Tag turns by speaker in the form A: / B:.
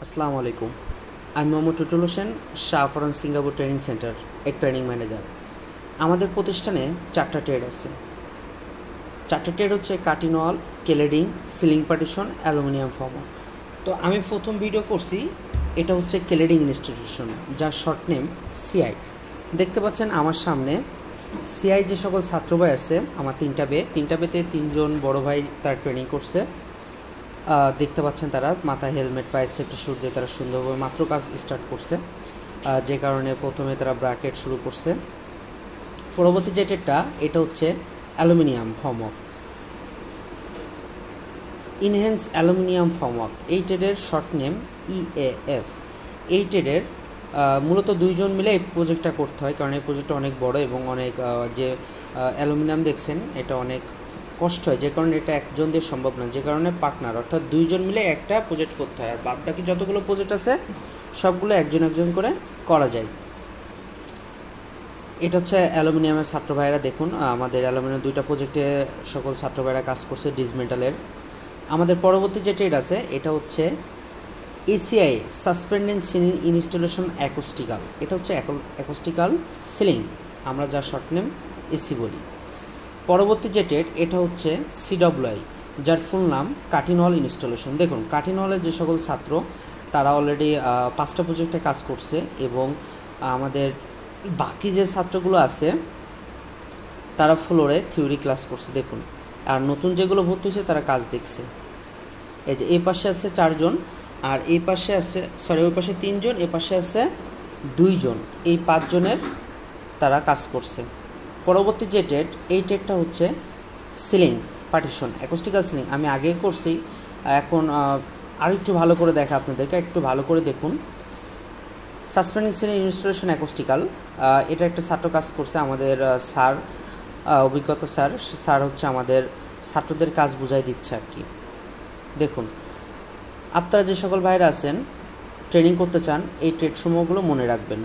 A: আসসালামু আলাইকুম। আমি মোহাম্মদ টুটুল হোসেন, শাহফরান সিঙ্গাপুর ট্রেনিং সেন্টার এর ট্রেনিং ম্যানেজার। আমাদের প্রতিষ্ঠানে 4টা ট্রেড আছে। 4টা ট্রেড হচ্ছে cutting wall, cladding, ceiling partition, aluminium ফর্মা। তো আমি প্রথম ভিডিও করছি, এটা হচ্ছে কেলেডিং ইনস্টিটিউশন, যার শর্ট নেম সিআই। দেখতে পাচ্ছেন আমার সামনে সিআই যে সকল ছাত্র ভাই আছে, আমার 3টা বেতে 3জন বড় ভাই তার ট্রেনিং করছে। দেখতে পাচ্ছেন তারা মাথায় হেলমেট, পায়ে সেফটি শ্যুট দিয়ে তারা সুন্দরভাবে মাত্র কাজ স্টার্ট করছে, যে কারণে প্রথমে তারা ব্র্যাকেট শুরু করছে। পরবর্তী যে ট্রেডটা, এটা হচ্ছে aluminium formwork, enhance aluminium formwork. এই ট্রেডের শর্ট নেম ইএএফ। এই ট্রেডের মূলত 2জন মিলে এই প্রজেক্টটা করতে হয়, কারণ এই প্রজেক্টটা অনেক বড় এবং অনেক যে অ্যালুমিনিয়াম দেখছেন এটা অনেক কষ্ট হয়, যে কারণে এটা একজন দিয়ে সম্ভব নয়, যে কারণে পার্টনার অর্থাৎ 2জন মিলে একটা প্রজেক্ট করতে হয়। আর বাদ বাকি যতগুলো প্রজেক্ট আছে সবগুলো একজন করে করা যায়। এটা হচ্ছে অ্যালুমিনিয়ামের ছাত্র ভাইয়েরা। দেখুন আমাদের অ্যালুমিনিয়াম 2টা প্রজেক্টে সকল ছাত্র ভাইয়েরা কাজ করছে ডিসমেন্টালের। আমাদের পরবর্তী যে ট্রেড আছে এটা হচ্ছে এসিআই, সাসপেন্ডেড সিলিং ইনস্টলেশন অ্যাকোস্টিক্যাল। এটা হচ্ছে অ্যাকোস্টিক্যাল সিলিং, আমরা যার শর্ট নেম এসি বলি। পরবর্তী যে ট্রেড এটা হচ্ছে সিডব্লিউআই, যার ফুল নাম কাটিং ওয়াল ইনস্টলেশন। দেখুন কাটিং ওয়ালের যে সকল ছাত্র তারা অলরেডি 5টা প্রজেক্টে কাজ করছে, এবং আমাদের বাকি যে ছাত্রগুলো আছে তারা ফ্লোরে থিওরি ক্লাস করছে। দেখুন, আর নতুন যেগুলো ভর্তি হয়েছে তারা কাজ দেখছে। এই যে এই পাশে আছে 4জন, আর এই পাশে আছে ওই পাশে 3জন, এ পাশে আছে 2জন, এই 5জনের তারা কাজ করছে। পরবর্তী যে ট্রেড, এই ট্রেডটা হচ্ছে সিলিং পার্টিশন অ্যাকোস্টিক্যাল সিলিং। আমি আগে করছি, এখন আর একটু ভালো করে দেখা আপনাদেরকে, একটু ভালো করে দেখুন। সাসপেন্ডিং সিলিং ইনস্টলেশন অ্যাকোস্টিক্যাল, এটা একটা ছাত্র কাজ করছে। আমাদের স্যার, অভিজ্ঞতা স্যার হচ্ছে আমাদের ছাত্রদের কাজ বুঝাই দিচ্ছে আর কি। দেখুন, আপনারা যে সকল ভাইরা আছেন ট্রেনিং করতে চান, এই ট্রেড সমূহগুলো মনে রাখবেন।